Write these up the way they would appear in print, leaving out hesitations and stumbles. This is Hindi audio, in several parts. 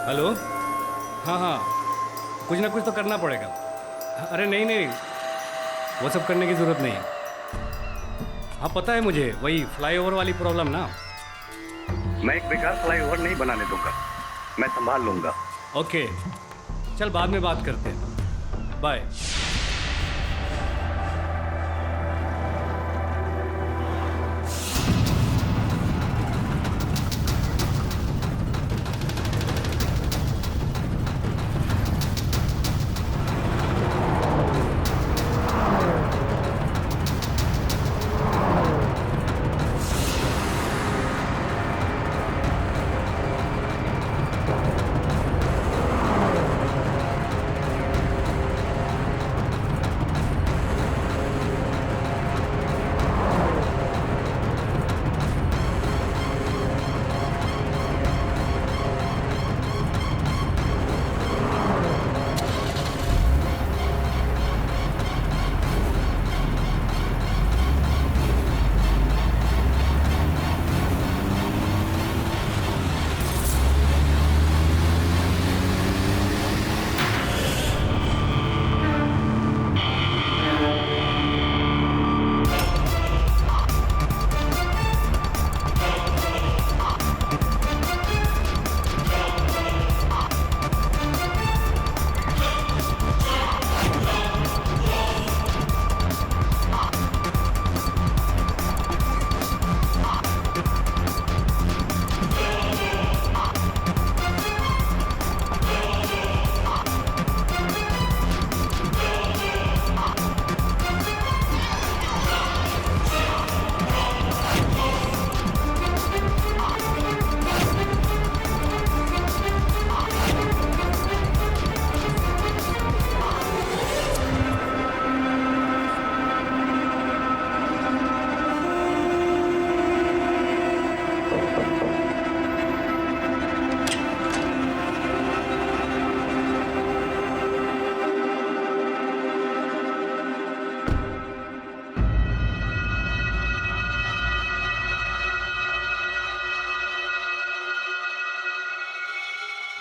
हेलो। हाँ हाँ, कुछ ना कुछ तो करना पड़ेगा। अरे नहीं नहीं, वो सब करने की ज़रूरत नहीं है। हाँ पता है मुझे, वही फ्लाईओवर वाली प्रॉब्लम ना। मैं एक बेकार फ्लाईओवर नहीं बनाने दूंगा, मैं संभाल लूंगा। ओके, चल बाद में बात करते हैं, बाय।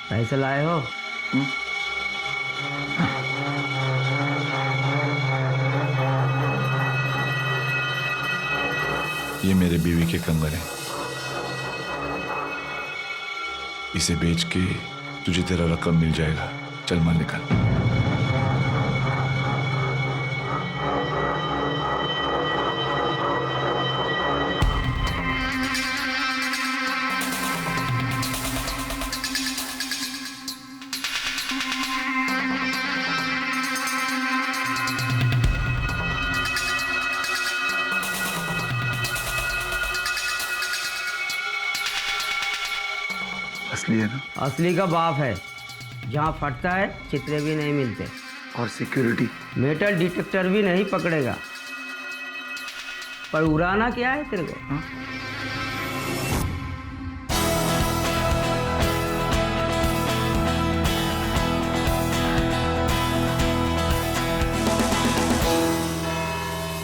पैसे लाए हो? ये मेरे बीवी के कंगन है, इसे बेच के तुझे तेरा रकम मिल जाएगा। चल माल निकाल। असली है ना? असली का बाप है। जहाँ फटता है चित्रे भी नहीं मिलते, और सिक्योरिटी? मेटल डिटेक्टर भी नहीं पकड़ेगा। पर उड़ाना क्या है तेरे को? हाँ?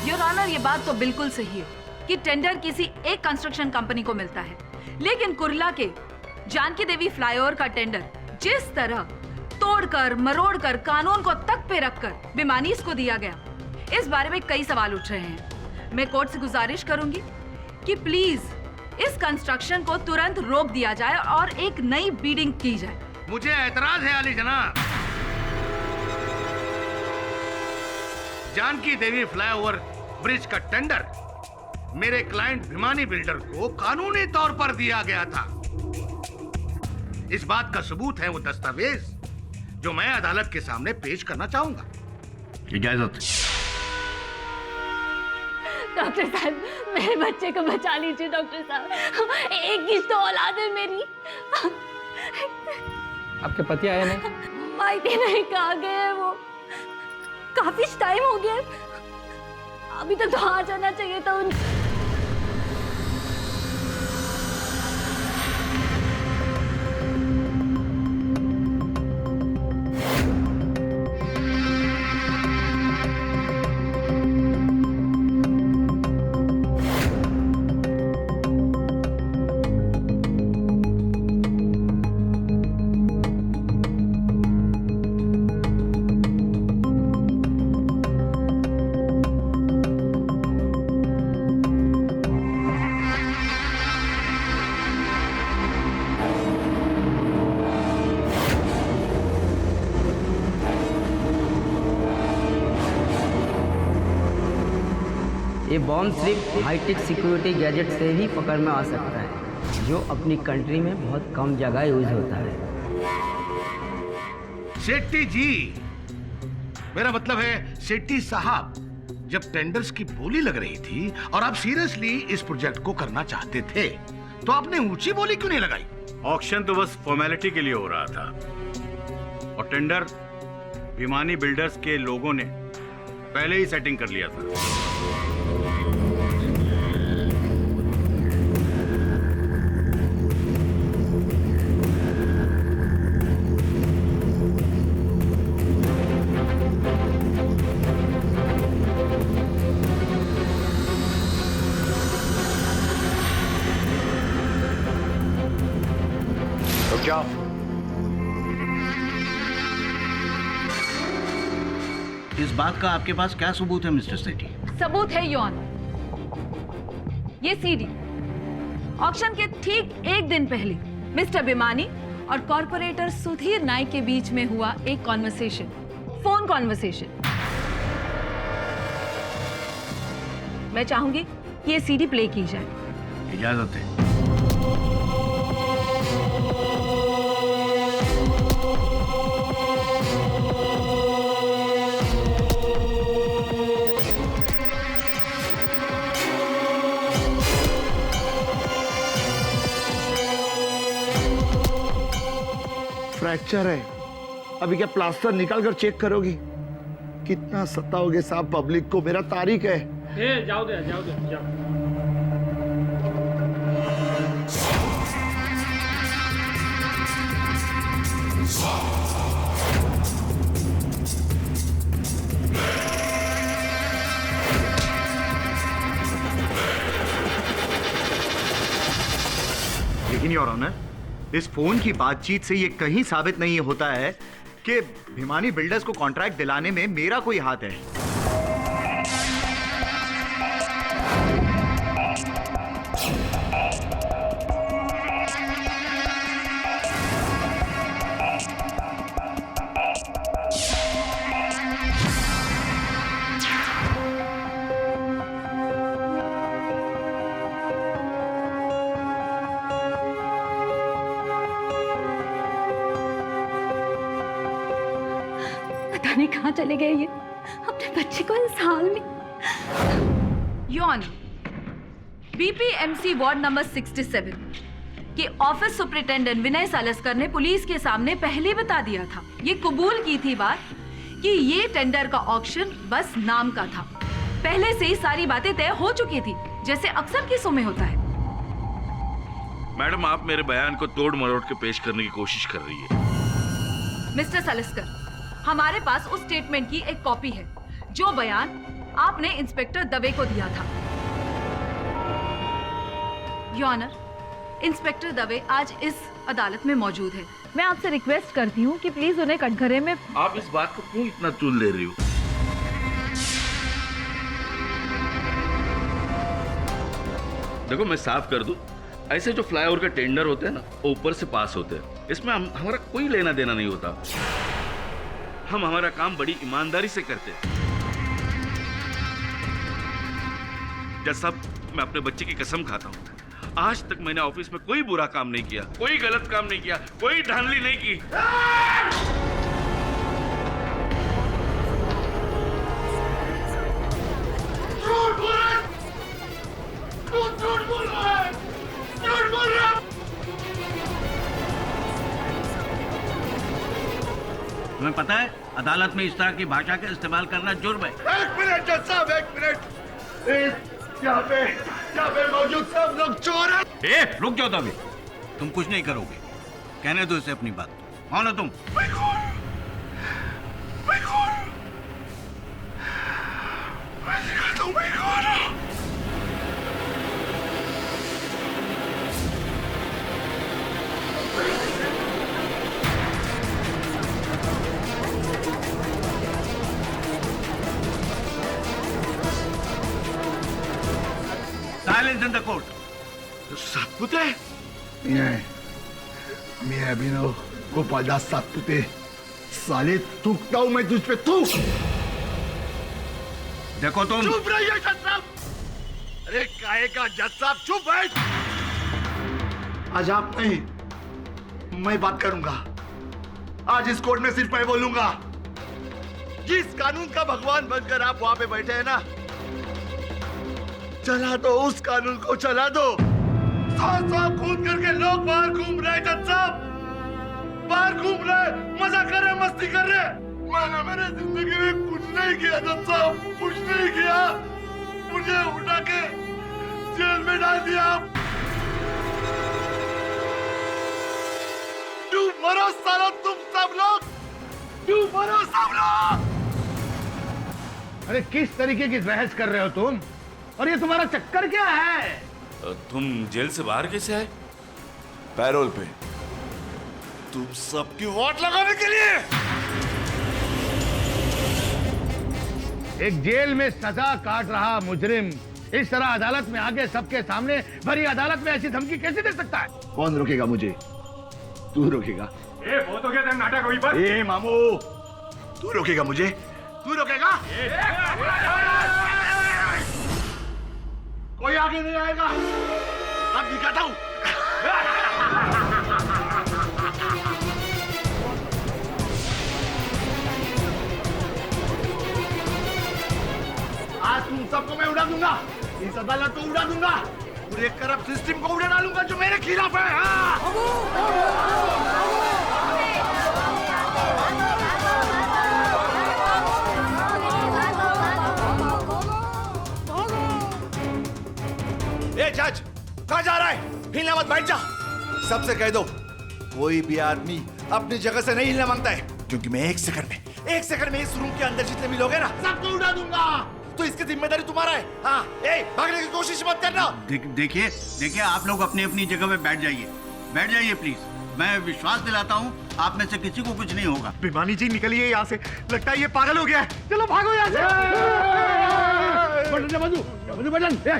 योर ऑनर, ये बात तो बिल्कुल सही है कि टेंडर किसी एक कंस्ट्रक्शन कंपनी को मिलता है, लेकिन कुर्ला के जानकी देवी फ्लाईओवर का टेंडर जिस तरह तोड़कर मरोड़कर कानून को तक पे रखकर बेमानीस को दिया गया, इस बारे में कई सवाल उठ रहे हैं। मैं कोर्ट से गुजारिश करूंगी कि प्लीज इस कंस्ट्रक्शन को तुरंत रोक दिया जाए और एक नई बीडिंग की जाए। मुझे एतराज है अली जनाब। जानकी देवी फ्लाईओवर ब्रिज का टेंडर मेरे क्लाइंट भिमानी बिल्डर को कानूनी तौर पर दिया गया था। इस बात का सबूत है वो दस्तावेज जो मैं अदालत के सामने पेश करना चाहूंगा। इजाजत। डॉक्टर साहब, मेरे बच्चे को बचा लीजिए डॉक्टर साहब। एक ही तो औलाद है मेरी। आपके पति आए नहीं? मायके नहीं, कहाँ गए हैं वो? काफी टाइम हो गया, अभी तक तो आ जाना चाहिए था उनको। ये बॉम्ब सिर्फ हाईटेक सिक्योरिटी गैजेट से ही पकड़ में आ सकता है, जो अपनी कंट्री में बहुत कम जगह यूज होता है। शेट्टी जी, मेरा मतलब है शेट्टी साहब, जब टेंडर्स की बोली लग रही थी और आप सीरियसली इस प्रोजेक्ट को करना चाहते थे, तो आपने ऊंची बोली क्यों नहीं लगाई? ऑक्शन तो बस फॉर्मेलिटी के लिए हो रहा था, और टेंडर भिमानी बिल्डर्स के लोगों ने पहले ही सेटिंग कर लिया था। रुक जाओ। इस बात का आपके पास क्या सबूत है मिस्टर सेठी? सबूत है योन, ये सीडी ऑक्शन के ठीक एक दिन पहले मिस्टर भिमानी और कॉर्पोरेटर सुधीर नाइक के बीच में हुआ एक कॉन्वर्सेशन, फोन कॉन्वर्सेशन। मैं चाहूंगी कि ये सीडी प्ले की जाए। इजाजत है। फ्रैक्चर है, अभी क्या प्लास्टर निकाल कर चेक करोगी? कितना सताओगे साहब पब्लिक को, मेरा तारीख है। जाओ दे जाओ। लेकिन योर ऑनर, इस फोन की बातचीत से ये कहीं साबित नहीं होता है कि भिमानी बिल्डर्स को कॉन्ट्रैक्ट दिलाने में मेरा कोई हाथ है। पता नहीं कहाँ चले गए ये, अपने बच्चे को इस हाल में। योन, बीपीएमसी वार्ड नंबर 67 के ऑफिस सुपरिटेंडेंट विनय सालस्कर ने पुलिस के सामने पहले बता दिया था, ये कबूल की थी बात कि ये टेंडर का ऑक्शन बस नाम का था। पहले से ही सारी बातें तय हो चुकी थी, जैसे अक्सर केसों में होता है। मैडम, आप मेरे बयान को तोड़ मरोड़ के पेश करने की कोशिश कर रही है। मिस्टर सालस्कर, हमारे पास उस स्टेटमेंट की एक कॉपी है जो बयान आपने इंस्पेक्टर दवे को दिया था। योर ऑनर, इंस्पेक्टर दवे आज इस अदालत में मौजूद है। मैं आपसे रिक्वेस्ट करती हूँ कि प्लीज उन्हें कटघरे में। आप इस बात को क्यों इतना तूल ले रही हो? देखो, मैं साफ कर दूं, ऐसे जो फ्लाईओवर के टेंडर होते हैं ना, ऊपर से पास होते हैं, इसमें हमारा कोई लेना देना नहीं होता। हम हमारा काम बड़ी ईमानदारी से करते हैं। जज साहब, मैं अपने बच्चे की कसम खाता हूं, आज तक मैंने ऑफिस में कोई बुरा काम नहीं किया, कोई गलत काम नहीं किया, कोई धांधली नहीं की। तुम्हें पता है अदालत में इस तरह की भाषा का इस्तेमाल करना जुर्म है। एक मिनट जज साहब, एक मिनट। यहाँ पे मौजूद सब लोग चोर हैं। रुक जाओ दवे, तुम कुछ नहीं करोगे, कहने दो इसे अपनी बात। कौन हो तुम? Silence in the court. Satpute? मैं अभिनव गोपालदास सातपुते। साले थूकता हूं मैं तुझ पे, थूक। देखो तुम। चुप रहिए जज साहब, अरे काहे का जज साहब, चुप बैठ। आज आप नहीं, मैं बात करूंगा। आज इस कोर्ट में सिर्फ मैं बोलूंगा। जिस कानून का भगवान बनकर आप वहां पे बैठे हैं ना, चला दो उस कानून को, चला दो। 100 खून करके लोग बाहर घूम रहे, जज साहब बाहर घूम रहे, मजा कर रहे, मस्ती कर रहे। मैंने मेरे जिंदगी में कुछ नहीं किया जज साहब, कुछ नहीं किया। मुझे उठा के जेल में डाल दिया। तू मरो सालो, तुम सब लोग, तू मरो सब लोग। अरे किस तरीके की बहस कर रहे हो तुम? और ये तुम्हारा चक्कर क्या है? तुम जेल से बाहर कैसे आए? पैरोल पे। तुम सबकी वोट लगाने के लिए। एक जेल में सजा काट रहा मुजरिम इस तरह अदालत में आके सबके सामने भरी अदालत में ऐसी धमकी कैसे दे सकता है? कौन रोकेगा मुझे? तू रोकेगा। बहुत हो गया नाटक अभी पर। ए मामू, तू रोकेगा मुझे? तू रोकेगा? कोई आगे नहीं आएगा। अब दिखाता हूं। आज तुम सबको मैं उड़ा दूंगा, इस अदालत को उड़ा दूंगा, पूरे करप्ट सिस्टम को उड़ा डालूंगा जो मेरे खिलाफ है। ए जज, कहाँ जा रहा है? हिलना मत, बैठ जा। सबसे कह दो कोई भी आदमी अपनी जगह से नहीं हिलना मांगता है, क्योंकि मैं एक सेकंड में इस रूम के अंदर जितने भी लोग हैं ना, सबको उड़ा दूंगा। तो इसकी जिम्मेदारी तुम्हारा है। हाँ, ए, भागने की कोशिश मत करना। देखिए आप लोग अपनी अपनी जगह पे बैठ जाइए प्लीज। मैं विश्वास दिलाता हूँ आप में से किसी को कुछ नहीं होगा। भिमानी जी निकलिए यहाँ से, लगता है ये पागल हो गया है। चलो भागो यहाँ से।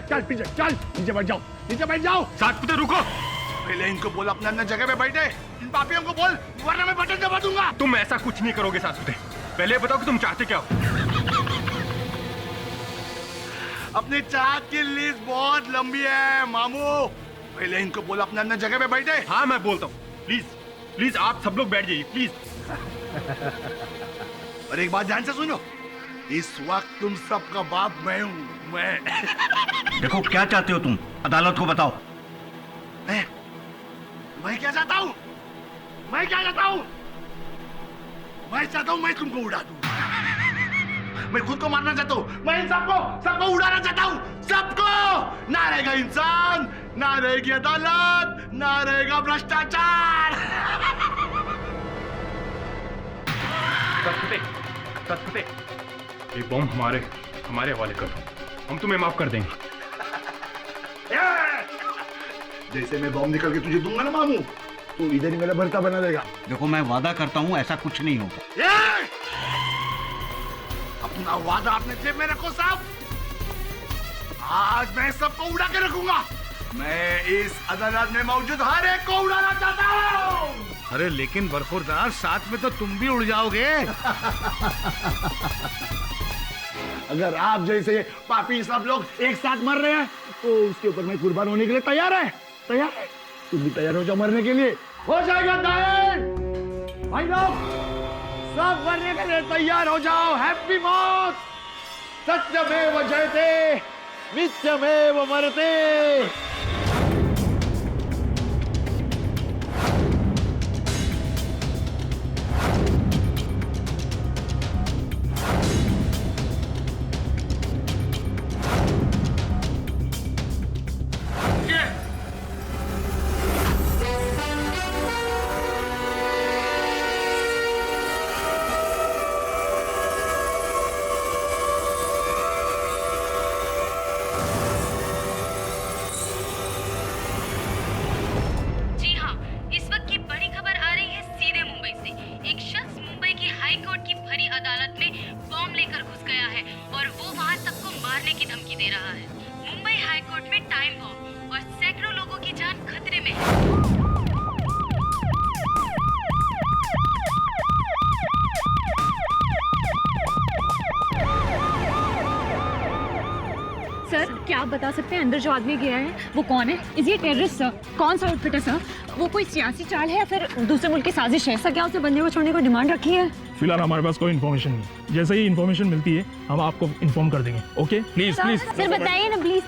चल पीछे, चल नीचे बैठ जाओ, नीचे बैठ जाओ। साथ कुत्ते रुको। पहले इनको बोल अपने अंदर जगह पे बैठे, इन पापियों को बोल, वरना मैं बटन दबा दूंगा। तुम ऐसा कुछ नहीं करोगे सासुते। पहले बताओ कि तुम चाहते क्या हो? अपनी चाहत की लिस्ट बहुत लंबी है मामू। पहले इनको बोल अपने अंदर जगह पे बैठे। हाँ मैं बोलता हूँ, प्लीज प्लीज आप सब लोग बैठ जाइए प्लीज। और एक बात ध्यान से सुनो, इस वक्त तुम सबका बाप मैं हूँ, मैं। देखो क्या चाहते हो तुम, अदालत को बताओ। मैं क्या चाहता हूँ? मैं चाहता हूँ मैं तुमको उड़ा दूँ। मैं खुद को मारना चाहता हूँ। मैं इन सबको उड़ाना चाहता हूँ, सबको। ना रहेगा इंसान, ना रहेगी अदालत, ना रहेगा भ्रष्टाचार। सतपुते, ये बॉम्ब हमारे हवाले कर दो, हम तुम्हें माफ कर देंगे। जैसे मैं बॉम्ब निकल के तुझे दूंगा ना मामू, तू इधर ही मेरा भरता बना देगा। देखो मैं वादा करता हूँ ऐसा कुछ नहीं होगा। अपना वादा अपने जेब में रखो साहब। आज मैं सबको उड़ा के रखूंगा। मैं इस अदालत में मौजूद हर एक को उड़ाना चाहता हूँ। अरे लेकिन बरखुरदार, साथ में तो तुम भी उड़ जाओगे। अगर आप जैसे पापी सब लोग एक साथ मर रहे हैं तो उसके ऊपर मैं कुर्बान होने के लिए तैयार है। तुम भी तैयार हो जाओ मरने के लिए। हो जाएगा दाएं भाई लोग, सब मरने के लिए तैयार हो जाओ। हैप्पी मौत। सत्यमेव जयते नित्यमेव मरते। आप बता सकते हैं अंदर जो आदमी गया है वो कौन है? इज ये टेररिस्ट सर? कौन सा आउटफिट है सर? वो कोई सियासी चाल है या फिर दूसरे मुल्क की साजिश है? ऐसा क्या उसने बंदे को छोड़ने को डिमांड रखी है? फिलहाल हमारे पास कोई इन्फॉर्मेशन नहीं। जैसे ही इन्फॉर्मेशन मिलती है हम आपको इन्फॉर्म कर देंगे। ओके प्लीज प्लीज सर बताइए ना प्लीज।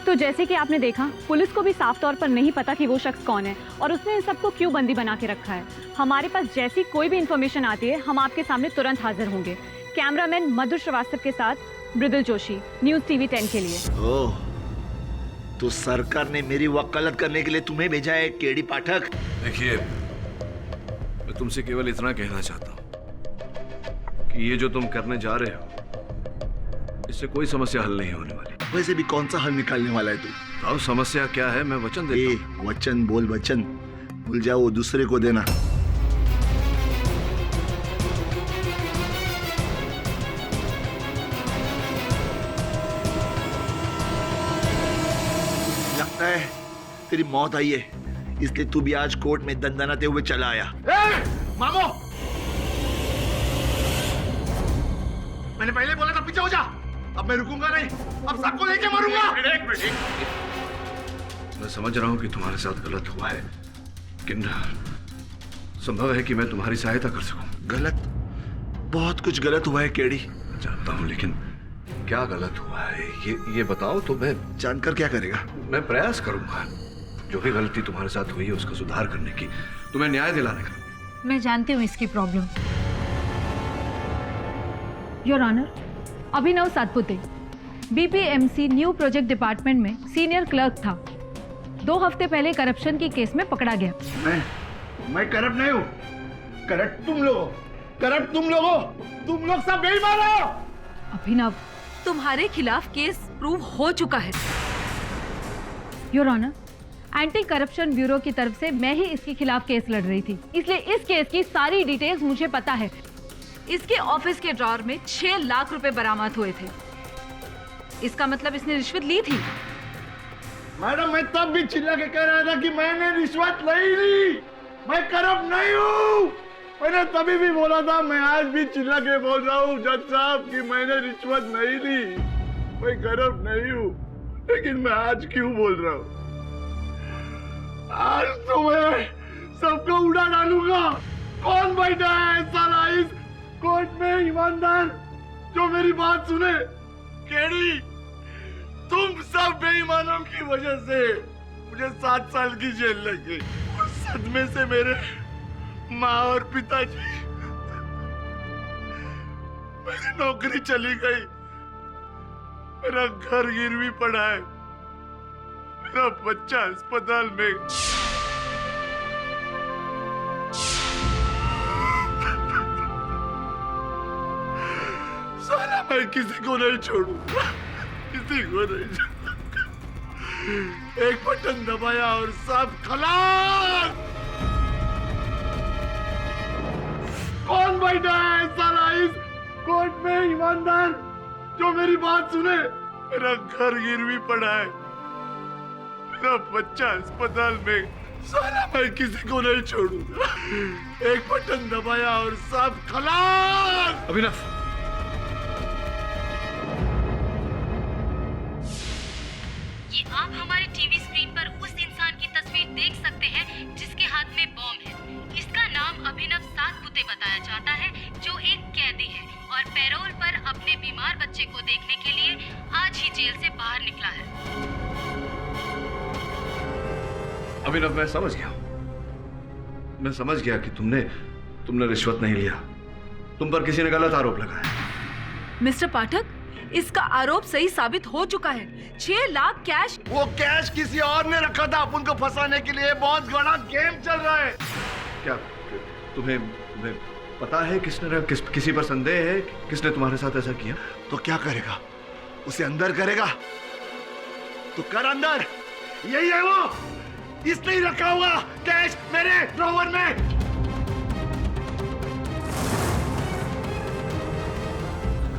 तो जैसे कि आपने देखा, पुलिस को भी साफ तौर पर नहीं पता कि वो शख्स कौन है और उसने इन सबको क्यों बंदी बना के रखा है। हमारे पास जैसी कोई भी इन्फॉर्मेशन आती है हम आपके सामने तुरंत हाजिर होंगे। कैमरामैन मधुर श्रीवास्तव के साथ मृदुल जोशी, न्यूज़ टीवी 10 के लिए। ओह, तो सरकार ने मेरी वकालत करने के लिए तुम्हें भेजा है केडी पाठक? देखिए, मैं तुमसे केवल इतना कहना चाहता हूँ कि ये जो तुम करने जा रहे हो, इससे कोई समस्या हल नहीं होने वाली। वैसे भी कौन सा हल निकालने वाला है तू? तो अब समस्या क्या है, मैं वचन देता हूँ। वचन बोल, वचन भूल जाओ, वो दूसरे को देना। लगता है तेरी मौत आई है, इसलिए तू भी आज कोर्ट में दंदनाते हुए चला आया। मामो, मैंने पहले बोला था पीछे हो जा। अब मैं रुकूंगा नहीं, अब सबको लेके मरूंगा। एक मिनट। मैं समझ रहा हूँ कि तुम्हारे साथ गलत हुआ है, लेकिन संभव है कि मैं तुम्हारी सहायता कर सकूं। गलत? बहुत कुछ गलत हुआ है केडी। जानता हूँ, लेकिन क्या गलत हुआ है ये बताओ तो मैं जानकर क्या करेगा? मैं प्रयास करूंगा जो भी गलती तुम्हारे साथ हुई है उसका सुधार करने की, तुम्हें न्याय दिलाने का। मैं जानती हूँ इसकी problem. Your honour, Abhinav Satpute BPMC new project department में सीनियर क्लर्क था। 2 हफ्ते पहले करप्शन की केस में पकड़ा गया। मैं करप्ट नहीं हूँ। करप्ट तुम लोग हो। तुम लोग सब बेईमान हो। अभिनव, तुम्हारे खिलाफ केस प्रूव हो चुका है। Your honour, anti corruption bureau की तरफ से मैं ही इसके खिलाफ केस लड़ रही थी, इसलिए इस केस की सारी डिटेल्स मुझे पता है। इसके ऑफिस के ड्रॉर में 6 लाख रुपए बरामद हुए थे। इसका मतलब इसने रिश्वत ली थी। मैडम, मैं तब भी चिल्ला के कह रहा था कि मैंने रिश्वत नहीं ली, मैं करप्ट नहीं हूँ। मैंने तभी भी बोला था, मैं आज भी चिल्ला के बोल रहा हूँ जज साहब कि मैंने रिश्वत नहीं ली, मैं करप्ट नहीं हूँ। लेकिन मैं आज क्यों बोल रहा हूँ? आज तो मैं सबको उड़ा डालूंगा। कौन बैठा है साला इस कोर्ट में ईमानदार जो मेरी बात सुने? केडी, तुम सब बेईमानों की वजह से मुझे 7 साल की जेल लग गई। उस सदमे से मेरे माँ और पिताजी, मेरी नौकरी चली गई, मेरा घर गिरवी पड़ा है, मेरा बच्चा अस्पताल में। साला मैं किसी को नहीं छोड़ूंगा, किसी को नहीं छोड़ूंगा। एक बटन दबाया और सब खलास। कौन बैठा है साला इस कोर्ट में ईमानदार जो मेरी बात सुने? मेरा घर गिरवी पड़ा है, मेरा बच्चा अस्पताल में। साला मैं किसी को नहीं छोड़ूंगा। एक बटन दबाया और सब खलास। अभिनव, ये आप हमारे टीवी स्क्रीन पर उस इंसान की तस्वीर देख सकते हैं जिसके हाथ में बॉम्ब है। इसका नाम अभिनव सातपुते बताया जाता है, जो एक कैदी है और पैरोल पर अपने बीमार बच्चे को देखने के लिए आज ही जेल से बाहर निकला है। अभिनव, मैं समझ गया कि तुमने रिश्वत नहीं लिया, तुम पर किसी ने गलत आरोप लगाया। मिस्टर पाठक, इसका आरोप सही साबित हो चुका है। 6 लाख कैश। वो कैश किसी और ने रखा था अपन को फंसाने के लिए। बहुत बड़ा गेम चल रहा है। क्या तुम्हें पता है किसी पर संदेह है किसने तुम्हारे साथ ऐसा किया? तो क्या करेगा? उसे अंदर करेगा तो कर अंदर। यही है वो, इसने ही रखा हुआ कैश मेरे ड्रॉवर में।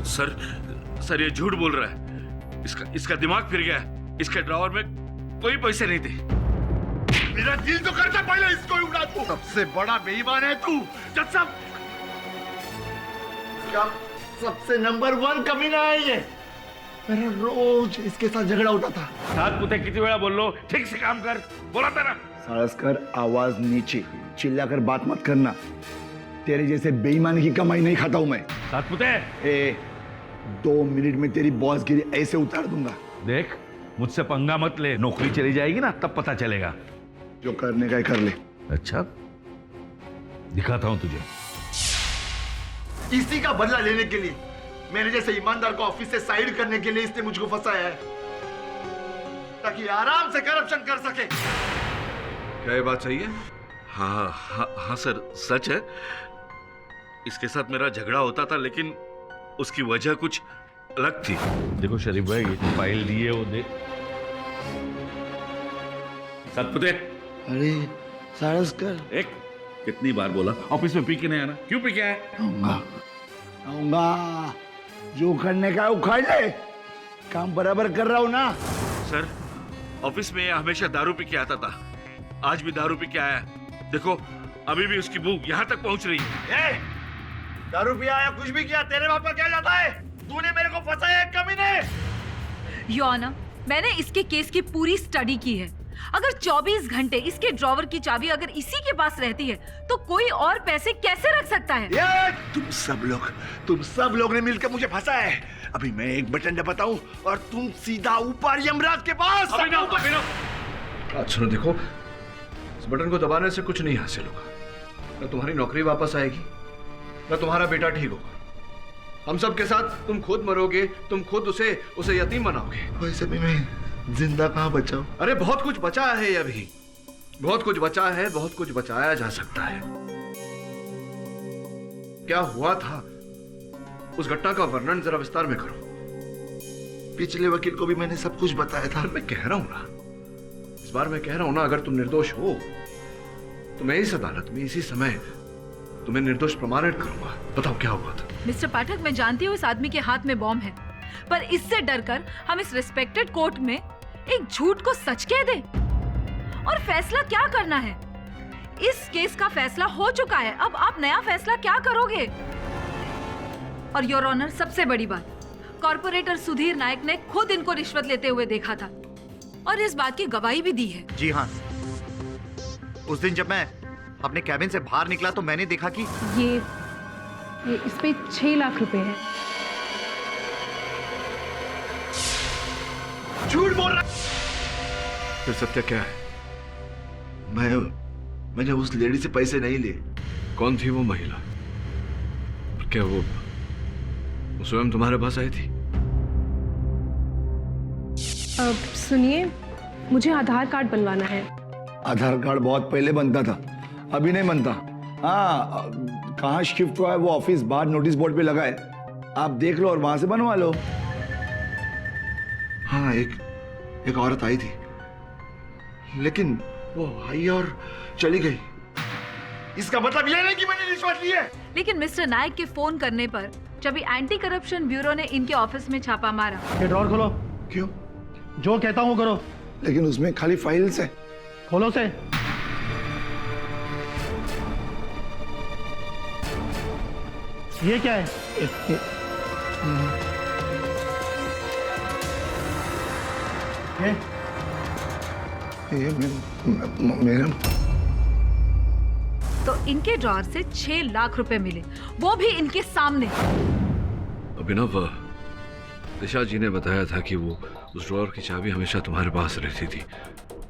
सर ये झूठ बोल रहा है। इसका दिमाग फिर गया है। इसके ड्रॉवर में कोई पैसे नहीं थे। मेरा दिल तो करता पहले इसको ही उड़ा दूं। सबसे बड़ा बेईमान है तू जज साहब। क्या सबसे नंबर 1 कमीना है ये? मेरा रोज इसके साथ झगड़ा होता था। साथ पुते कितनी वेळा बोलो, ठीक से काम कर, बोला था ना। सारस्कर, आवाज नीचे, चिल्लाकर बात मत करना। तेरे जैसे बेईमान की कमाई नहीं खाता हूं मैं। साथ पुते, 2 मिनट में तेरी बॉसगिरी ऐसे उतार दूंगा। देख, मुझसे पंगा मत ले, नौकरी चली जाएगी ना तब पता चलेगा। जो करने का है कर ले। अच्छा, दिखाता हूं तुझे। इसी का बदला लेने के लिए, मेरे जैसे ईमानदार को ऑफिस से साइड करने के लिए इसने मुझको फंसाया है, ताकि आराम से करप्शन कर सके। क्या ये बात सही है? हाँ हाँ हाँ सर, सच है। इसके साथ मेरा झगड़ा होता था, लेकिन उसकी वजह कुछ अलग थी। देखो शरीफ भाई, ये जो फाइल दी है वो देख। सतपुते, अरे सारस्कर, एक कितनी बार बोला ऑफिस में पी के नहीं आना? क्यों पी के आया? आऊंगा। जो करने का उखाड़ ले, काम बराबर कर रहा हूं ना। सर, ऑफिस में हमेशा दारू पी के आता था, आज भी दारू पी के आया। देखो, अभी भी उसकी भूख यहाँ तक पहुंच रही है। दारू पिया या कुछ भी किया, तेरे बाप का क्या जाता है? तूने मेरे को फंसाया है कमीने। योर ऑनर, मैंने इसके केस की पूरी स्टडी की है। अगर 24 घंटे इसके ड्रॉवर की चाबी अगर इसी के पास रहती है, तो कोई और पैसे कैसे रख सकता है? तुम सब लोग ने मिलकर मुझे फंसाया है। अभी मैं एक बटन दबाता हूँ और तुम सीधा ऊपर यमराज के पास। बात सुनो, देखो, इस बटन को दबाने से कुछ नहीं हासिल होगा। न तुम्हारी नौकरी वापस आएगी, न तुम्हारा बेटा ठीक होगा। हम सब के साथ तुम खुद मरोगे, तुम खुद उसे यतीम बनाओगे। वैसे भी मैं जिंदा कहाँ बचा हूँ? अरे बहुत कुछ बचा है, अभी बहुत कुछ बचा है, बहुत कुछ बचाया जा सकता है। क्या हुआ था, उस घटना का वर्णन जरा विस्तार में करो। पिछले वकील को भी मैंने सब कुछ बताया था। मैं कह रहा हूं ना, इस बार मैं कह रहा हूं ना, अगर तुम निर्दोष हो तो मैं इस अदालत में इसी समय तुम्हें निर्दोष प्रमाणित करूंगा। बताओ क्या हुआ था? मिस्टर पाठक, मैं जानती हूँ इस आदमी के हाथ में बॉम्ब है, पर इससे डरकर हम इस रिस्पेक्टेड कोर्ट में एक झूठ को सच कह दें? और फैसला क्या करना है? इस केस का फैसला हो चुका है, अब आप नया फैसला क्या करोगे? और योर ऑनर, सबसे बड़ी बात, कॉर्पोरेटर सुधीर नायक ने खुद इनको रिश्वत लेते हुए देखा था और इस बात की गवाही भी दी है। जी हाँ, उस दिन जब मैं अपने कैबिन से बाहर निकला तो मैंने देखा कि ये इस पे 6 लाख रुपए है। झूठ बोल रहा। फिर सत्य क्या है? मैंने उस लेडी से पैसे नहीं लिए। कौन थी वो महिला? क्या वो स्वयं तुम्हारे पास आई थी? सुनिए, मुझे आधार कार्ड बनवाना है। आधार कार्ड बहुत पहले बनता था, अभी नहीं बनता। हाँ, कहाँ शिफ्ट हुआ है वो ऑफिस बाहर नोटिस बोर्ड पे लगा है, आप देख लो और वहां से बनवा लो। हाँ, एक औरत आई थी, लेकिन वो आई और चली गई। इसका मतलब ये नहीं कि मैंने रिश्वत ली है। लेकिन मिस्टर नायक के फोन करने पर जब एंटी करप्शन ब्यूरो ने इनके ऑफिस में छापा मारा। ये ड्रॉर खोलो। क्यों? जो कहता हूँ करो। लेकिन उसमें खाली फाइल्स है। खोलो से। ये क्या है? ये मेरा। तो इनके ड्रॉर से 6 लाख रुपए मिले, वो भी इनके सामने। अभिनव, दिशा जी ने बताया था कि वो उस ड्रॉर की चाबी हमेशा तुम्हारे पास रहती थी,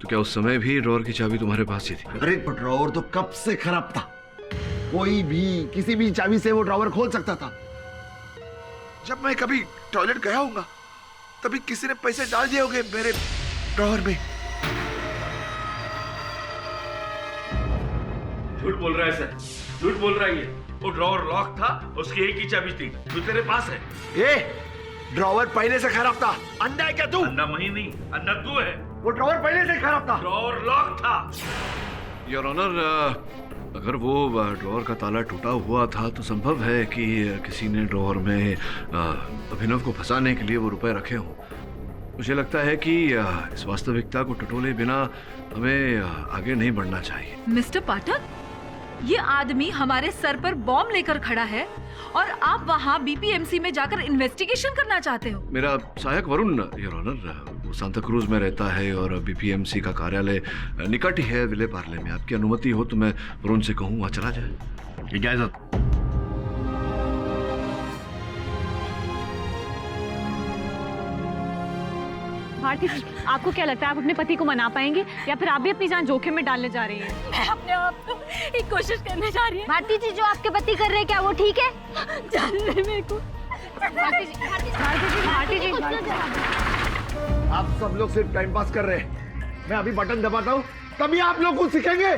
तो क्या उस समय भी ड्रॉर की चाबी तुम्हारे पास ही थी? अरे ड्रॉवर तो कब से खराब था, कोई भी किसी भी चाबी से वो ड्रॉवर खोल सकता था। जब मैं कभी टॉयलेट गया होगा तभी किसी ने पैसे डाल दिए होंगे मेरे ड्रॉवर में। झूठ बोल रहा है सर, झूठ बोल रहा है ये। वो ड्रॉवर लॉक था, उसकी एक ही चाबी थी जो तेरे पास है। ये ड्रॉवर पहले से खराब था। अंधा है क्या तू? अंधा मैं नहीं, अंधा तू है। वो ड्रॉवर पहले से खराब था। ड्रॉवर लॉक था। योर ऑनर, अगर वो ड्रॉवर का ताला टूटा हुआ था तो संभव है कि किसी ने ड्रॉवर में अभिनव को फंसाने के लिए वो रुपए रखे हों। मुझे लगता है कि इस वास्तविकता को टटोले बिना हमें आगे नहीं बढ़ना चाहिए। मिस्टर पाठक, ये आदमी हमारे सर पर बॉम्ब लेकर खड़ा है और आप वहाँ बीपीएमसी में जाकर इन्वेस्टिगेशन करना चाहते हो। मेरा सहायक वरुण, योर ऑनर, वो सांता क्रूज में रहता है और बीपीएमसी का कार्यालय निकट ही है विले पार्ले में। आपकी अनुमति हो तो मैं वरुण से कहूँ वहाँ चला जाए। इजाजत। भारती जी, आपको क्या लगता है आप अपने पति को मना पाएंगे या फिर आप भी अपनी जान जोखिम में डालने जा रही हैं? मैं अपने आप को एक कोशिश करने जा रही हूँ। भारती जी, जो आपके पति कर रहे हैं क्या वो ठीक है? जानने मेरे को। भारती जी, आप सब लोग सिर्फ टाइम पास कर रहे हैं। मैं अभी बटन दबाता हूँ तभी आप लोग कुछ सीखेंगे।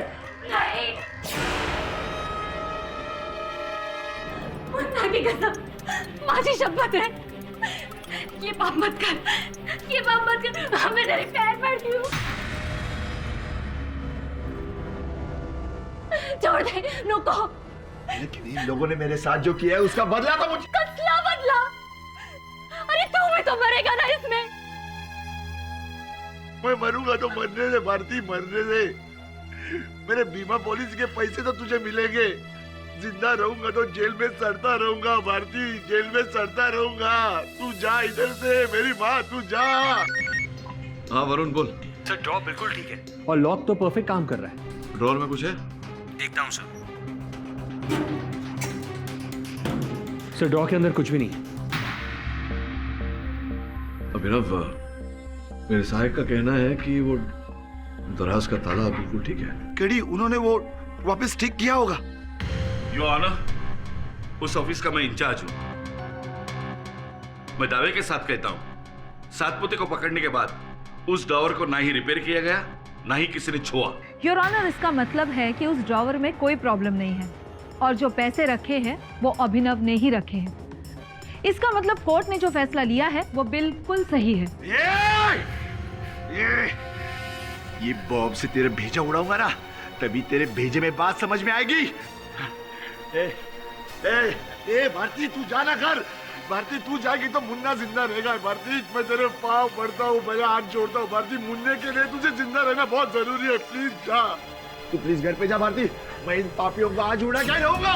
नहीं। मुन्ना की कसम, माझी शपथ है, ये पाप मत कर, ये पाप मत कर। मैं तेरे पैर पड़ती हूँ। छोड़ दे, रुको। लेकिन इन लोगों ने मेरे साथ जो किया है उसका बदला तो मुझे। कसला बदला? अरे तू भी तो मरेगा ना इसमें। मैं मरूंगा तो मरने दे भारती, मरने दे। मेरे बीमा पॉलिसी के पैसे तो तुझे मिलेंगे। जिंदा रहूंगा तो जेल में सड़ता रहूंगा भारती, जेल में सड़ता रहूंगा। तू जा इधर से, मेरी माँ, तू जा। हाँ वरुण बोल। सर ड्रॉ बिल्कुल ठीक है और लॉक तो परफेक्ट काम कर रहा है। ड्रॉअर में कुछ है? देखता हूँ सर। सर ड्रॉ के अंदर कुछ भी नहीं है। अभिनव, मेरे सहायक का कहना है कि वो दराज का ताला बिल्कुल ठीक है। केडी, उन्होंने वो वापस ठीक किया होगा। योर ऑनर, उस ऑफिस का मैं इंचार्ज हूं। मैं दावे के साथ कहता हूं, सातपुते को पकड़ने के बाद उस ड्रॉवर को ना ही रिपेयर किया गया, ना ही किसी ने छुआ। योर ऑनर, इसका मतलब है कि उस ड्रॉवर में कोई प्रॉब्लम नहीं है और जो पैसे रखे हैं वो अभिनव ने ही रखे हैं। इसका मतलब कोर्ट ने जो फैसला लिया है वो बिल्कुल सही है। ये बॉम्ब से तेरे भेजा उड़ाऊंगा ना, तभी तेरे भेजे में बात समझ में आएगी। भारती, तू जाना घर। भारती, तू जाएगी तो मुन्ना जिंदा रहेगा। भारती, मैं तेरे पाँव पड़ता हूँ, मेरा हाथ जोड़ता हूँ। भारती, मुन्ने के लिए तुझे जिंदा रहना बहुत जरूरी है। प्लीज जा, तू प्लीज घर पे जा। भारती, मैं इन पापियों को आज उड़ा के रहूंगा।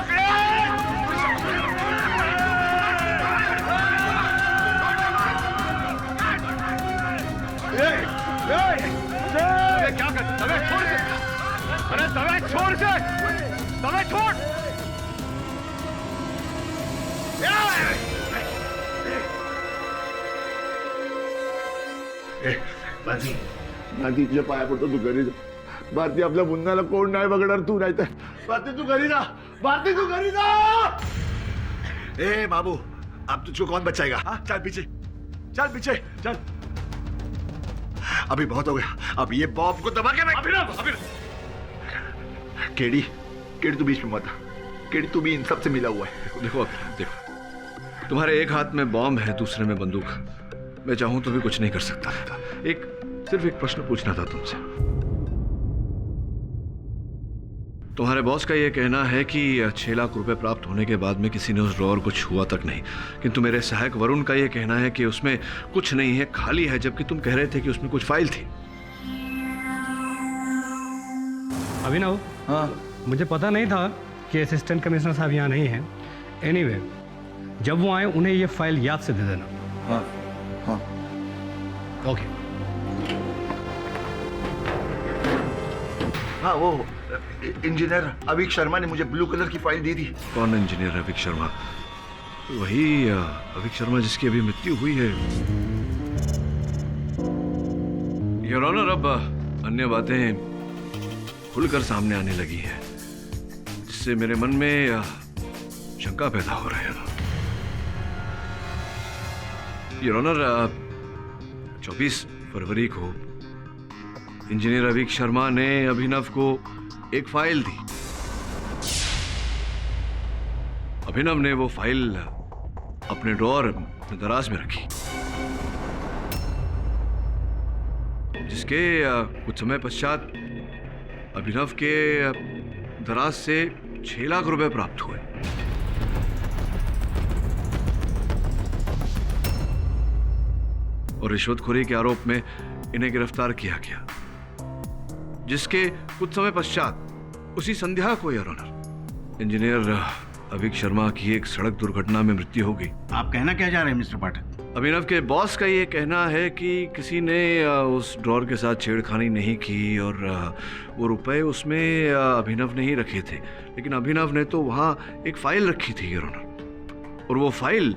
क्या कर? दबे छोड़ से। अरे दबे छोड़ से, दबे छोड़। भारती, तुझे पाया पडतो, तू घरी जा. भारती, आपल्या मुन्नाला कोण नाही बघणार, तू नाही तर. भारती, तू घरी जा. भारती, तू घरी जा. ए बाबू, अब तुझको कौन बचाएगा? हाँ, चल पीछे, चल पीछे, चल. अभी बहुत हो गया, अब ये बॉम्ब को दबा के मैं. केडी, केडी तू बीच में मत. केडी, तू भी इन सब से मिला हुआ है. देखो, देखो, तुम्हारे एक हाथ में बॉम्ब है, दूसरे में बंदूक. मैं चाहूं तो भी कुछ नहीं कर सकता. सिर्फ एक प्रश्न पूछना था तुमसे. तुम्हारे बॉस का यह कहना है कि 6 लाख रुपए प्राप्त होने के बाद में किसी ने उस ड्रॉवर को छुआ तक नहीं, किंतु मेरे सहायक वरुण का यह कहना है कि उसमें कुछ नहीं है, खाली है, जबकि तुम कह रहे थे कि उसमें कुछ फाइल थी. अभिनव, हाँ, मुझे पता नहीं था कि असिस्टेंट कमिश्नर साहब यहाँ नहीं हैं. एनीवे, जब वो आए उन्हें ये फाइल याद से दे देना. हाँ, हाँ. ओके. हाँ, वो इंजीनियर अभिक शर्मा ने मुझे ब्लू कलर की फाइल दी थी. कौन इंजीनियर अभिक शर्मा? वही अभिक शर्मा जिसकी अभी मृत्यु हुई है. योर ऑनर, अब अन्य बातें खुलकर सामने आने लगी हैं, जिससे मेरे मन में शंका पैदा हो रहा है. योर ऑनर, 24 फरवरी को इंजीनियर अभिक शर्मा ने अभिनव को एक फाइल दी. अभिनव ने वो फाइल अपने ड्रॉअर दराज में रखी, जिसके कुछ समय पश्चात अभिनव के दराज से 6 लाख रुपए प्राप्त हुए. और रिश्वतखोरी के आरोप में इन्हें गिरफ्तार किया गया, जिसके कुछ समय पश्चात उसी संध्या को, your honour, engineer Abhik Sharma की एक सड़क दुर्घटना में मृत्यु हो गई। आप कहना क्या चाह रहे हैं मिस्टर पाठक? अभिनव के बॉस का ये कहना है कि किसी ने उस ड्रॉर के साथ छेड़खानी नहीं की और वो रुपए उसमें अभिनव ने ही रखे थे, लेकिन अभिनव ने तो वहाँ एक फाइल रखी थी योर ऑनर, और वो फाइल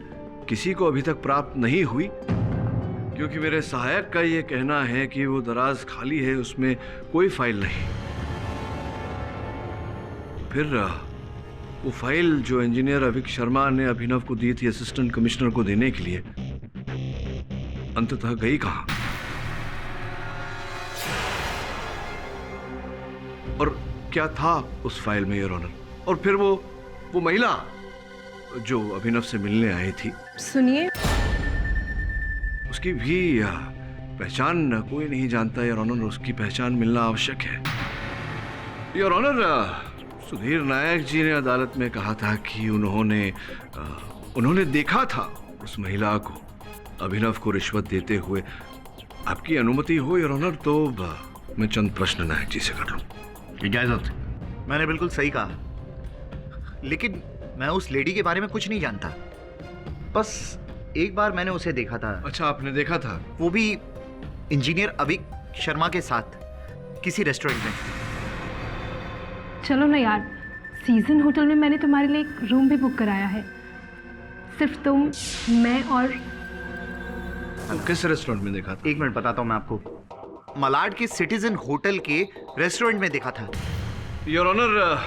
किसी को अभी तक प्राप्त नहीं हुई क्योंकि मेरे सहायक का ये कहना है कि वो दराज खाली है, उसमें कोई फाइल नहीं। फिर वो फाइल जो इंजीनियर अभिक शर्मा ने अभिनव को दी थी असिस्टेंट कमिश्नर को देने के लिए, अंततः गई कहां? और क्या था उस फाइल में योर ऑनर? और फिर वो महिला जो अभिनव से मिलने आई थी, सुनिए, उसकी भी पहचान कोई नहीं जानता योर ऑनर। उसकी पहचान मिलना आवश्यक है योर ऑनर। सुधीर नायक जी ने अदालत में कहा था कि उन्होंने देखा था उस महिला को अभिनव को रिश्वत देते हुए। आपकी अनुमति हो योर ऑनर तो मैं चंद प्रश्न नायक जी से कर लूं। इजाजत। मैंने बिल्कुल सही कहा, लेकिन मैं उस लेडी के बारे में कुछ नहीं जानता। बस एक बार मैंने उसे देखा था। अच्छा, आपने देखा था? वो भी इंजीनियर अभिक शर्मा के साथ किसी रेस्टोरेंट में। चलो ना यार, सीजन होटल में मैंने तुम्हारे लिए एक रूम भी बुक कराया है। सिर्फ तुम, मैं और। किस रेस्टोरेंट में देखा था? एक मिनट बताता हूँ मैं आपको। मलाड के सिटीजन होटल के रेस्टोरेंट में देखा था। योर ऑनर,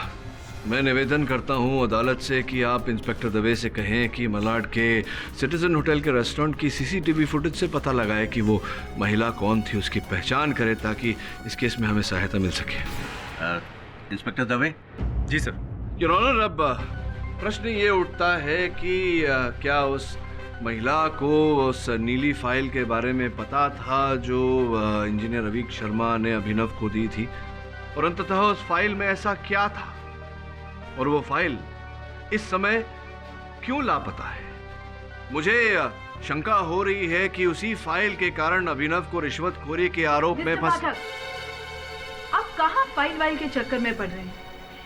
मैं निवेदन करता हूँ अदालत से कि आप इंस्पेक्टर दवे से कहें कि मलाड के सिटीजन होटल के रेस्टोरेंट की सीसीटीवी फुटेज से पता लगाए कि वो महिला कौन थी, उसकी पहचान करे ताकि इस केस में हमें सहायता मिल सके। इंस्पेक्टर दवे। जी सर। योर ऑनर, अब प्रश्न ये उठता है कि क्या उस महिला को उस नीली फाइल के बारे में पता था जो इंजीनियर अभिक शर्मा ने अभिनव को दी थी, और अंततः उस फाइल में ऐसा क्या था, और वो फाइल इस समय क्यों लापता है? मुझे शंका हो रही है कि उसी फाइल के कारण अभिनव को रिश्वतखोरी के आरोप में फंस। आप कहां फाइल वाइल के चक्कर में पड़ रहे हैं?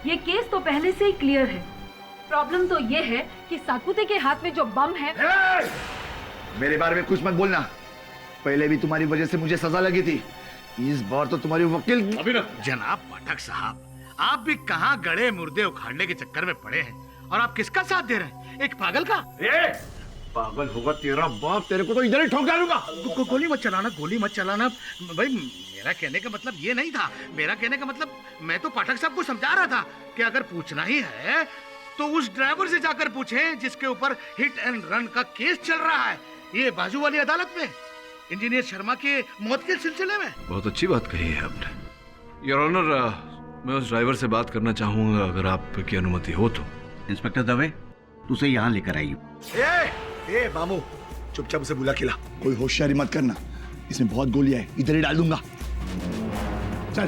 ये केस तो पहले से ही क्लियर है। प्रॉब्लम तो ये है कि साकुते के हाथ में जो बम है। मेरे बारे में कुछ मत बोलना। पहले भी तुम्हारी वजह से मुझे सजा लगी थी, इस बार तो तुम्हारी वकील। जनाब पाठक साहब, आप भी कहां गड़े मुर्दे उखाड़ने के चक्कर में पड़े हैं, और आप किसका साथ दे रहे हैं? एक पागल का। पागल होगा तेरा बाप, तेरे को तो इधर ही ठोक डालूंगा। गोली मत चलाना, गोली मत चलाना भाई। मेरा कहने का मतलब ये नहीं था। मेरा कहने का मतलब, मैं तो पाठक साहब को समझा रहा था कि अगर पूछना ही है तो उस ड्राइवर से जाकर पूछें जिसके ऊपर हिट एंड रन का केस चल रहा है, ये बाजू वाली अदालत में, इंजीनियर शर्मा के मौत के सिलसिले में। बहुत अच्छी बात कही है आपने योर ऑनर। मैं उस ड्राइवर से बात करना चाहूंगा, अगर आपकी अनुमति हो तो। इंस्पेक्टर दवे, तुझे यहाँ लेकर आइए। ए मामू, चुपचाप उसे बुला खिला। कोई होशियारी मत करना, इसमें बहुत गोलियां है, इधर ही डाल दूंगा। चल।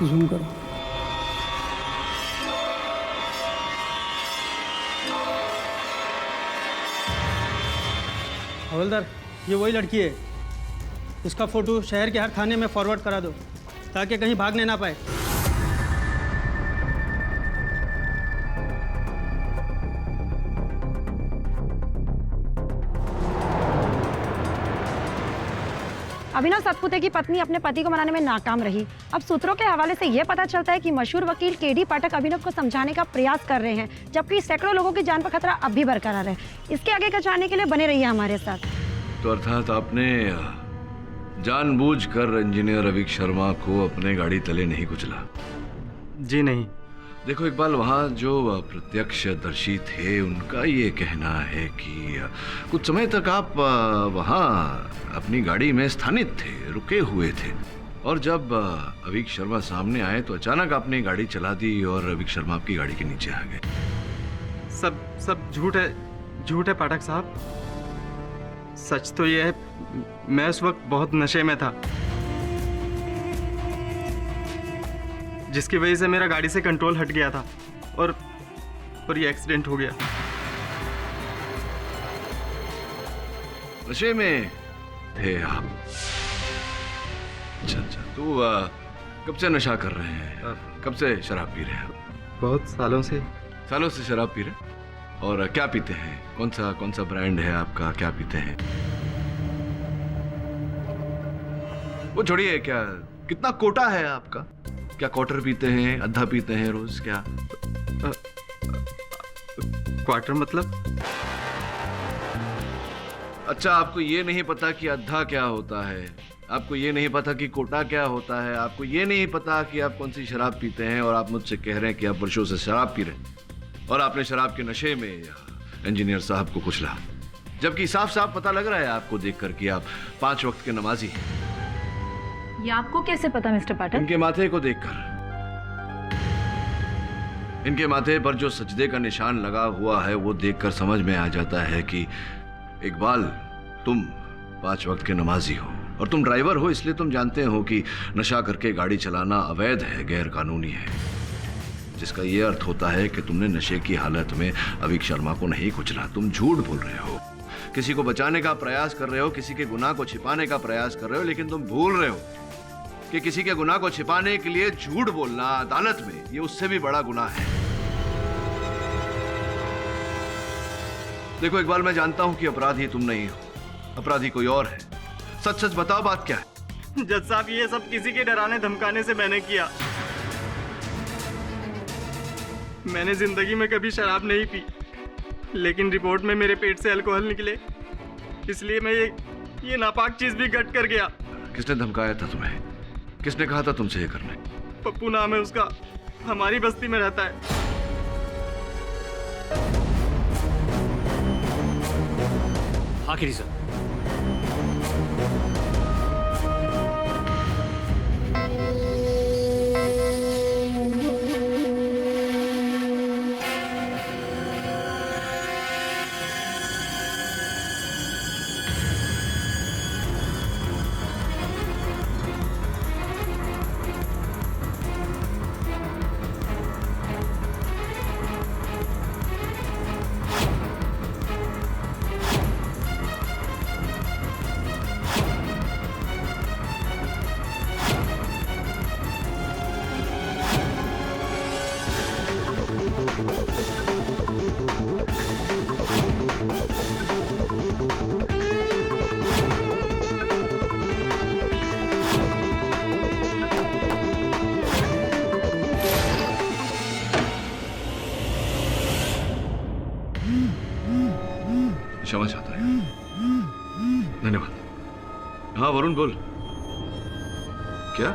जूम करो। हवलदार, ये वही लड़की है। उसका फोटो शहर के हर थाने में फॉरवर्ड करा दो ताकि कहीं भागने ना पाए। अभिनव सतपुते की पत्नी अपने पति को मनाने में नाकाम रही। अब सूत्रों के हवाले से यह पता चलता है कि मशहूर वकील केडी पाठक अभिनव को समझाने का प्रयास कर रहे हैं, जबकि सैकड़ों लोगों की जान पर खतरा अब भी बरकरार है। इसके आगे का जानने के लिए बने रहिए हमारे साथ। तो अर्थात आपने जानबूझकर इंजीनियर अभिक शर्मा को अपने गाड़ी तले नहीं कुचला? जी नहीं। देखो इकबाल, वहाँ जो प्रत्यक्षदर्शी थे उनका ये कहना है कि कुछ समय तक आप वहाँ अपनी गाड़ी में स्थानित थे, रुके हुए थे, और जब अभिक शर्मा सामने आए तो अचानक आपने गाड़ी चला दी और अभिक शर्मा आपकी गाड़ी के नीचे आ गए। सब झूठ है पाठक साहब। सच तो ये है, मैं उस वक्त बहुत नशे में था, जिसकी वजह से मेरा गाड़ी से कंट्रोल हट गया था और ये एक्सीडेंट हो गया। नशे में थे आप? अच्छा अच्छा, तो कब से नशा कर रहे हैं? कब से शराब पी रहे हैं? बहुत सालों से। सालों से शराब पी रहे हैं? और क्या पीते हैं? कौन सा ब्रांड है आपका? क्या पीते हैं? वो छोड़िए, क्या कितना कोटा है आपका? क्या क्वार्टर पीते हैं, आधा पीते हैं रोज? क्या क्वार्टर मतलब? अच्छा, आपको ये नहीं पता कि आधा क्या होता है? आपको ये नहीं पता कि कोटा क्या होता है? आपको ये नहीं पता कि आप कौन सी शराब पीते हैं? और आप मुझसे कह रहे हैं कि आप वर्षों से शराब पी रहे हैं और आपने शराब के नशे में इंजीनियर साहब को कुचला, जबकि साफ साफ पता लग रहा है आपको देखकर कि आप 5 वक्त के नमाजी हैं। ये आपको कैसे पता मिस्टर पाठक? इनके माथे को देखकर, इनके माथे पर जो सजदे का निशान लगा हुआ है वो देखकर समझ में आ जाता है कि इकबाल, तुम 5 वक्त के नमाजी हो और तुम ड्राइवर हो, इसलिए तुम जानते हो कि नशा करके गाड़ी चलाना अवैध है, गैर कानूनी है, जिसका यह अर्थ होता है कि तुमने नशे की हालत में अवीक शर्मा को नहीं कुचला। तुम झूठ बोल रहे हो, किसी को बचाने का प्रयास कर रहे हो, किसी के गुनाह को छिपाने का प्रयास कर रहे हो, लेकिन तुम भूल रहे हो कि किसी के गुनाह को छिपाने के लिए झूठ बोलना अदालत में, ये उससे भी बड़ा गुनाह है। देखो इकबाल, मैं जानता हूं कि अपराधी तुम नहीं हो, अपराधी कोई और है। सच सच बताओ, बात क्या है? जज साहब, ये सब किसी के डराने धमकाने से मैंने किया। मैंने जिंदगी में कभी शराब नहीं पी, लेकिन रिपोर्ट में मेरे पेट से अल्कोहल निकले, इसलिए मैं ये नापाक चीज भी गट कर गया। किसने धमकाया था तुम्हें? किसने कहा था तुमसे ये करने? पप्पू नाम है उसका, हमारी बस्ती में रहता है। आखिरी सर, क्षमा चाहता है। धन्यवाद। हाँ वरुण, बोल। क्या?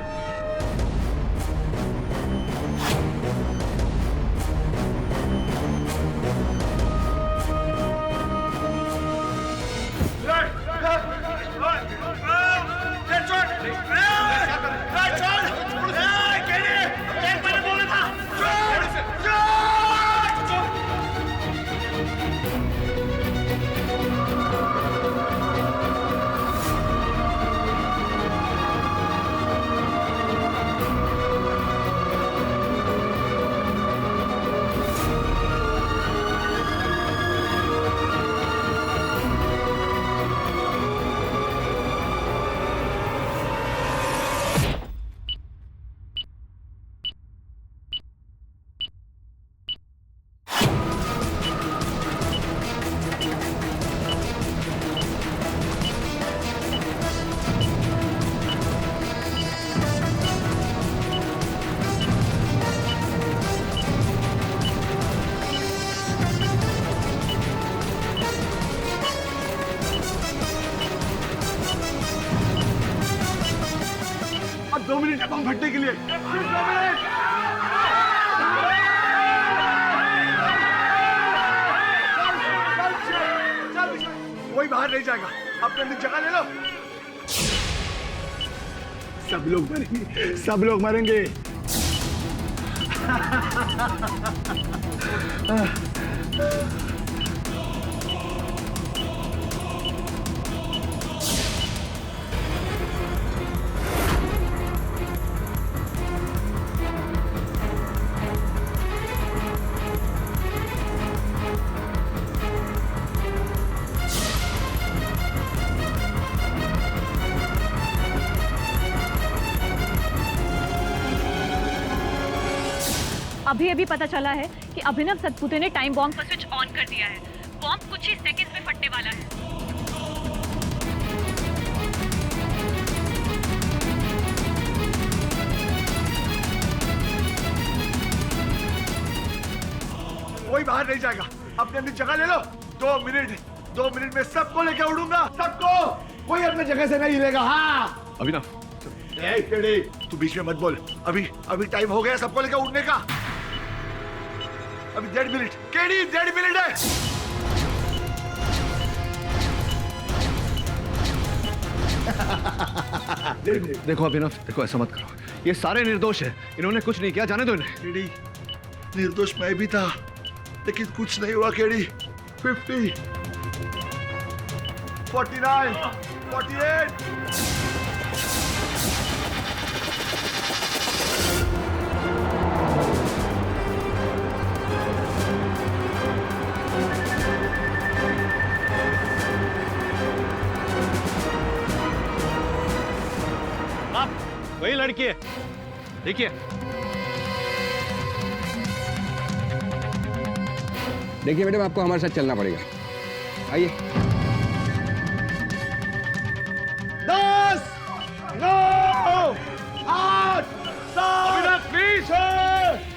भट्टे के लिए कोई बाहर नहीं जाएगा, अपने अंदर जगह ले लो। सब लोग मरेंगे, सब लोग मरेंगे। अभी अभी पता चला है कि अभिनव सतपुते ने टाइम बॉम्ब का स्विच ऑन कर दिया है। बॉम्ब कुछ ही सेकंड में फटने वाला है। कोई बाहर नहीं जाएगा, अपनी अपनी जगह ले लो। 2 मिनट में सबको लेके उड़ूंगा, सबको। कोई अपने जगह से नहीं हिलेगा। हाँ अभिनव, तू बीच में मत बोल। अभी टाइम हो गया सबको लेकर उड़ने का। अभी 1.5 मिनट। केडी 1.5 मिनट है। देखो अभिनव, देखो ऐसा मत करो, ये सारे निर्दोष है, इन्होंने कुछ नहीं किया, जाने दो इन्हें। केडी, निर्दोष मैं भी था, लेकिन कुछ नहीं हुआ। केडी 50, 49, 48। वही लड़की है, देखिए। देखिए मैडम, आपको हमारे साथ चलना पड़ेगा। आइए। 10, 9, 8, 7, अभिनव प्लीज,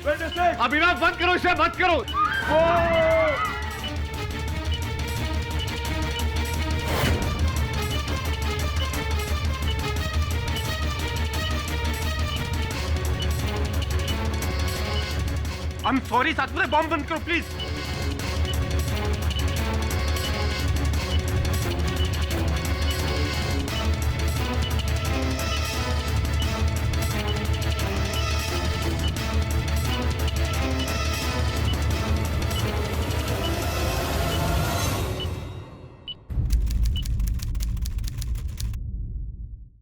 26। अभिनव मत करो इसे, मत करो। I'm sorry, सातपुते, बॉम्ब बंद करो प्लीज।